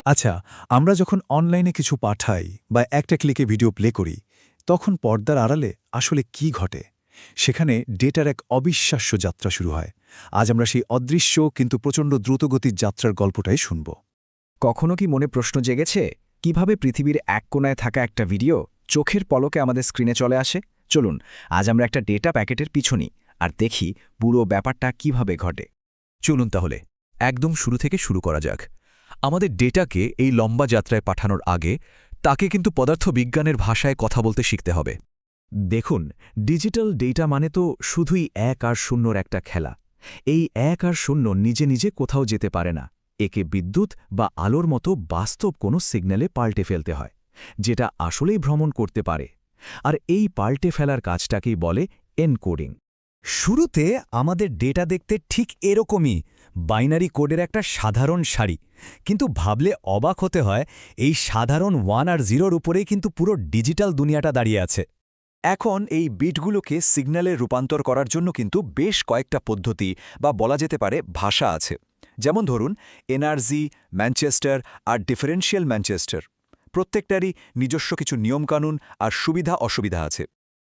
আচ্ছা, আমরা যখন অনলাইনে কিছু পাঠাই বা একটা ক্লিকে ভিডিও প্লে করি, তখন পর্দার আড়ালে আসলে কি ঘটে? সেখানে ডেটার এক অবিশ্বাস্য যাত্রা শুরু হয়। আজ আমরা সেই অদৃশ্য কিন্তু প্রচণ্ড দ্রুতগতির যাত্রার গল্পটাই শুনব। কখনো কি মনে প্রশ্ন জেগেছে কিভাবে পৃথিবীর এক কোণায় থাকা একটা ভিডিও চোখের পলকে আমাদের স্ক্রিনে চলে আসে? চলুন আজ আমরা একটা ডেটা প্যাকেটের পিছু নিই আর দেখি পুরো ব্যাপারটা কিভাবে ঘটে। চলুন তাহলে একদম শুরু থেকে শুরু করা যাক। আমাদের ডেটাকে এই লম্বা যাত্রায় পাঠানোর আগে তাকে কিন্তু পদার্থবিজ্ঞানের ভাষায় কথা বলতে শিখতে হবে। দেখুন, ডিজিটাল ডেটা মানে তো শুধুই ১ আর ০র একটা খেলা। এই ১ আর ০ নিজে নিজে কোথাও যেতে পারে না। একে বিদ্যুৎ বা আলোর মতো বাস্তব কোনো সিগন্যালে পাল্টে ফেলতে হয়, যেটা আসলেই ভ্রমণ করতে পারে। আর এই পাল্টে ফেলার কাজটাকেই বলে এনকোডিং। শুরুতে আমাদের ডেটা দেখতে ঠিক এরকমই, বাইনারি কোডের একটা সাধারণ সারি। কিন্তু ভাবলে অবাক হতে হয়, এই সাধারণ 1 আর 0-র উপরেই কিন্তু পুরো ডিজিটাল দুনিয়াটা দাঁড়িয়ে আছে। এখন এই বিটগুলোকে সিগন্যালে রূপান্তর করার জন্য কিন্তু বেশ কয়েকটা পদ্ধতি বা বলা যেতে পারে ভাষা আছে। যেমন ধরুন এনআরজি, ম্যানচেস্টার আর ডিফারেন্সিয়াল ম্যানচেস্টার। প্রত্যেকটারই নিজস্ব কিছু নিয়মকানুন আর সুবিধা অসুবিধা আছে।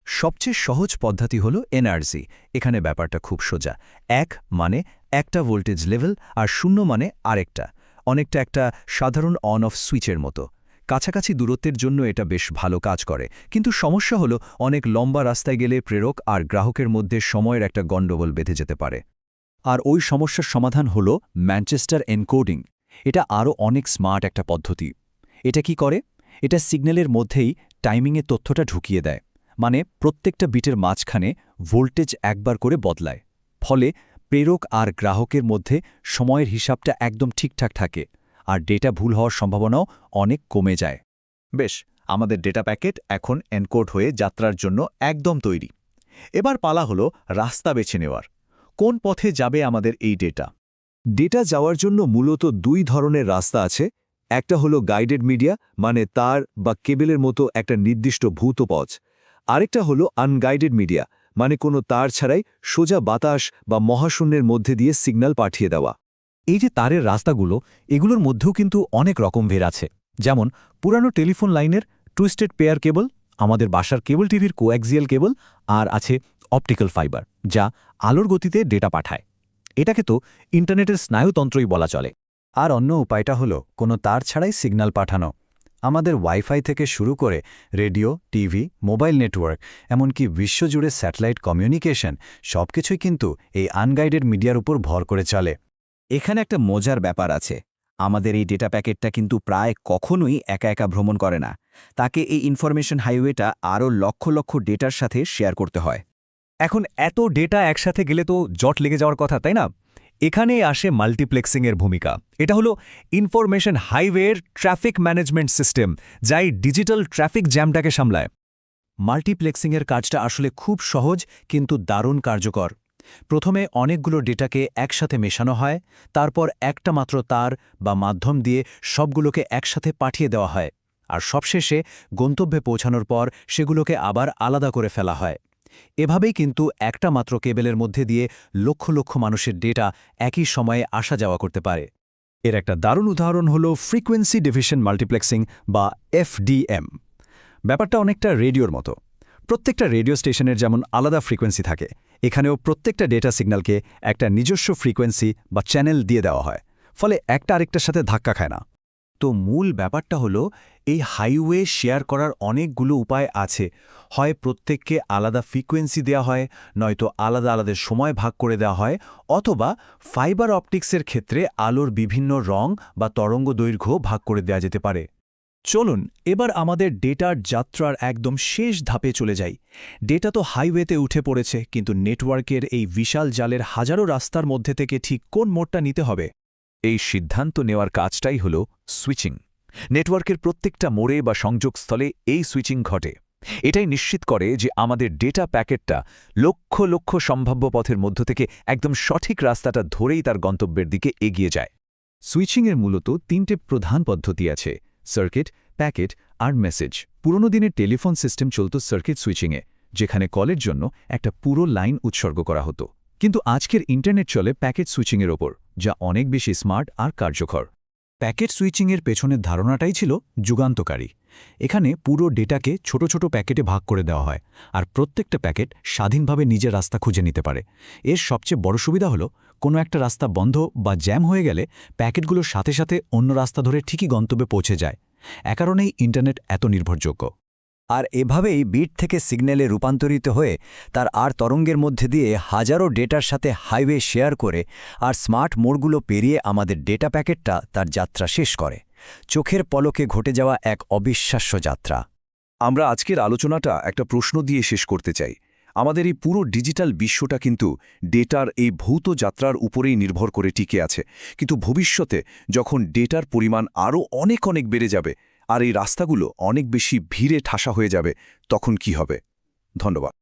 সবচেয়ে সহজ পদ্ধতি হল এনআরজি। এখানে ব্যাপারটা খুব সোজা। ১ মানে একটা ভোল্টেজ লেভেল আর ০ মানে আরেকটা, অনেকটা একটা সাধারণ অন অফ সুইচের মতো। কাছাকাছি দূরত্বের জন্য এটা বেশ ভালো কাজ করে, কিন্তু সমস্যা হলো অনেক লম্বা রাস্তায় গেলে প্রেরক আর গ্রাহকের মধ্যে সময়ের একটা গণ্ডগোল বেঁধে যেতে পারে। আর ওই সমস্যার সমাধান হল ম্যানচেস্টার এনকোডিং। এটা আরও অনেক স্মার্ট একটা পদ্ধতি। এটা কি করে? এটা সিগন্যালের মধ্যেই টাইমিংয়ের তথ্যটা ঢুকিয়ে দেয়। মানে প্রত্যেকটা বিটের মাঝখানে ভোল্টেজ একবার করে বদলায়। ফলে প্রেরক আর গ্রাহকের মধ্যে সময়ের হিসাবটা একদম ঠিকঠাক থাকে, আর ডেটা ভুল হওয়ার সম্ভাবনাও অনেক কমে যায়। বেশ, আমাদের ডেটা প্যাকেট এখন এনকোড হয়ে যাত্রার জন্য একদম তৈরি। এবার পালা হলো রাস্তা বেছে নেওয়ার। কোন পথে যাবে আমাদের এই ডেটা? ডেটা যাওয়ার জন্য মূলত ২ ধরনের রাস্তা আছে। একটা হলো গাইডেড মিডিয়া, মানে তার বা কেবেলের মতো একটা নির্দিষ্ট ভৌত পথ। আরেকটা হলো আনগাইডেড মিডিয়া, মানে কোনো তার ছাড়াই সোজা বাতাস বা মহাশূন্যের মধ্যে দিয়ে সিগন্যাল পাঠিয়ে দেওয়া। এই যে তারের রাস্তাগুলো, এগুলোর মধ্যেও কিন্তু অনেক রকম ভের আছে। যেমন পুরানো টেলিফোন লাইনের টুইস্টেড পেয়ার কেবল, আমাদের বাসার কেবল টিভির কোঅ্যাক্সিয়াল কেবল, আর আছে অপটিক্যাল ফাইবার, যা আলোর গতিতে ডেটা পাঠায়। এটাকে তো ইন্টারনেটের স্নায়ুতন্ত্রই বলা চলে। আর অন্য উপায়টা হলো কোনো তার ছাড়াই সিগন্যাল পাঠানো। আমাদের ওয়াইফাই থেকে শুরু করে রেডিও, টিভি, মোবাইল নেটওয়ার্ক, এমনকি বিশ্বজুড়ে স্যাটেলাইট কমিউনিকেশন, সবকিছুই কিন্তু এই আনগাইডেড মিডিয়ার উপর ভর করে চলে। এখানে একটা মজার ব্যাপার আছে। আমাদের এই ডেটা প্যাকেটটা কিন্তু প্রায় কখনোই একা একা ভ্রমণ করে না। তাকে এই ইনফরমেশন হাইওয়েটা আরও লক্ষ লক্ষ ডেটার সাথে শেয়ার করতে হয়। এখন এত ডেটা একসাথে গেলে তো জট লেগে যাওয়ার কথা, তাই না? এখানেই আসে মাল্টিপ্লেক্সিংয়ের ভূমিকা। এটা হলো ইনফরমেশন হাইওয়ের ট্রাফিক ম্যানেজমেন্ট সিস্টেম, যা এই ডিজিটাল ট্রাফিক জ্যামটাকে সামলায়। মাল্টিপ্লেক্সিংয়ের কাজটা আসলে খুব সহজ কিন্তু দারুণ কার্যকর। প্রথমে অনেকগুলো ডেটাকে একসাথে মেশানো হয়, তারপর একটা মাত্র তার বা মাধ্যম দিয়ে সবগুলোকে একসাথে পাঠিয়ে দেওয়া হয়, আর সবশেষে গন্তব্যে পৌঁছানোর পর সেগুলোকে আবার আলাদা করে ফেলা হয়। এভাবেই কিন্তু একটা মাত্র কেবেলের মধ্যে দিয়ে লক্ষ লক্ষ মানুষের ডেটা একই সময়ে আসা যাওয়া করতে পারে। এর একটা দারুণ উদাহরণ হলো ফ্রিকোয়েন্সি ডিভিশন মাল্টিপ্লেক্সিং বা এফডিএম। ব্যাপারটা অনেকটা রেডিওর মতো। প্রত্যেকটা রেডিও স্টেশনের যেমন আলাদা ফ্রিকোয়েন্সি থাকে, এখানেও প্রত্যেকটা ডেটা সিগন্যালকে একটা নিজস্ব ফ্রিকোয়েন্সি বা চ্যানেল দিয়ে দেওয়া হয়, ফলে একটা আরেকটার সাথে ধাক্কা খায় না। তো মূল ব্যাপারটা হলো, এই হাইওয়ে শেয়ার করার অনেকগুলো উপায় আছে। হয় প্রত্যেককে আলাদা ফ্রিকোয়েন্সি দেওয়া হয়, নয়তো আলাদা আলাদা সময় ভাগ করে দেওয়া হয়, অথবা ফাইবার অপটিক্সের ক্ষেত্রে আলোর বিভিন্ন রং বা তরঙ্গ দৈর্ঘ্য ভাগ করে দেওয়া যেতে পারে। চলুন এবার আমাদের ডেটার যাত্রার একদম শেষ ধাপে চলে যাই। ডেটা তো হাইওয়েতে উঠে পড়েছে, কিন্তু নেটওয়ার্কের এই বিশাল জালের হাজারো রাস্তার মধ্যে থেকে ঠিক কোন মোড়টা নিতে হবে? এই সিদ্ধান্ত নেওয়ার কাজটাই হল সুইচিং। নেটওয়ার্কের প্রত্যেকটা মোড়ে বা সংযোগস্থলে এই সুইচিং ঘটে। এটাই নিশ্চিত করে যে আমাদের ডেটা প্যাকেটটা লক্ষ লক্ষ সম্ভাব্য পথের মধ্য থেকে একদম সঠিক রাস্তাটা ধরেই তার গন্তব্যের দিকে এগিয়ে যায়। সুইচিংয়ের মূলত ৩টে প্রধান পদ্ধতি আছে: সার্কিট, প্যাকেট আর মেসেজ। পুরনো দিনের টেলিফোন সিস্টেম চলত সার্কিট সুইচিংয়ে, যেখানে কলের জন্য একটা পুরো লাইন উৎসর্গ করা হতো। কিন্তু আজকের ইন্টারনেট চলে প্যাকেট সুইচিংয়ের ওপর, যা অনেক বেশি স্মার্ট আর কার্যকর। প্যাকেট সুইচিংয়ের পেছনের ধারণাটাই ছিল যুগান্তকারী। এখানে পুরো ডেটাকে ছোট ছোট প্যাকেটে ভাগ করে দেওয়া হয়, আর প্রত্যেকটা প্যাকেট স্বাধীনভাবে নিজের রাস্তা খুঁজে নিতে পারে। এর সবচেয়ে বড় সুবিধা হলো কোনো একটা রাস্তা বন্ধ বা জ্যাম হয়ে গেলে প্যাকেটগুলোর সাথে সাথে অন্য রাস্তা ধরে ঠিকই গন্তব্যে পৌঁছে যায়। এ কারণেই ইন্টারনেট এত নির্ভরযোগ্য। আর এভাবেই বিট থেকে সিগন্যালে রূপান্তরিত হয়ে তার আর তরঙ্গের মধ্যে দিয়ে হাজারো ডেটার সাথে হাইওয়ে শেয়ার করে আর স্মার্ট মোড়গুলো পেরিয়ে আমাদের ডেটা প্যাকেটটা তার যাত্রা শেষ করে। চোখের পলকে ঘটে যাওয়া এক অবিশ্বাস্য যাত্রা। আমরা আজকের আলোচনাটা একটা প্রশ্ন দিয়ে শেষ করতে চাই। আমাদের এই পুরো ডিজিটাল বিশ্বটা কিন্তু ডেটার এই ভৌত যাত্রার উপরেই নির্ভর করে টিকে আছে। কিন্তু ভবিষ্যতে যখন ডেটার পরিমাণ আরও অনেক অনেক বেড়ে যাবে আর এই রাস্তাগুলো অনেক বেশি ভিড়ে ঠাসা হয়ে যাবে, তখন কি হবে? ধন্যবাদ।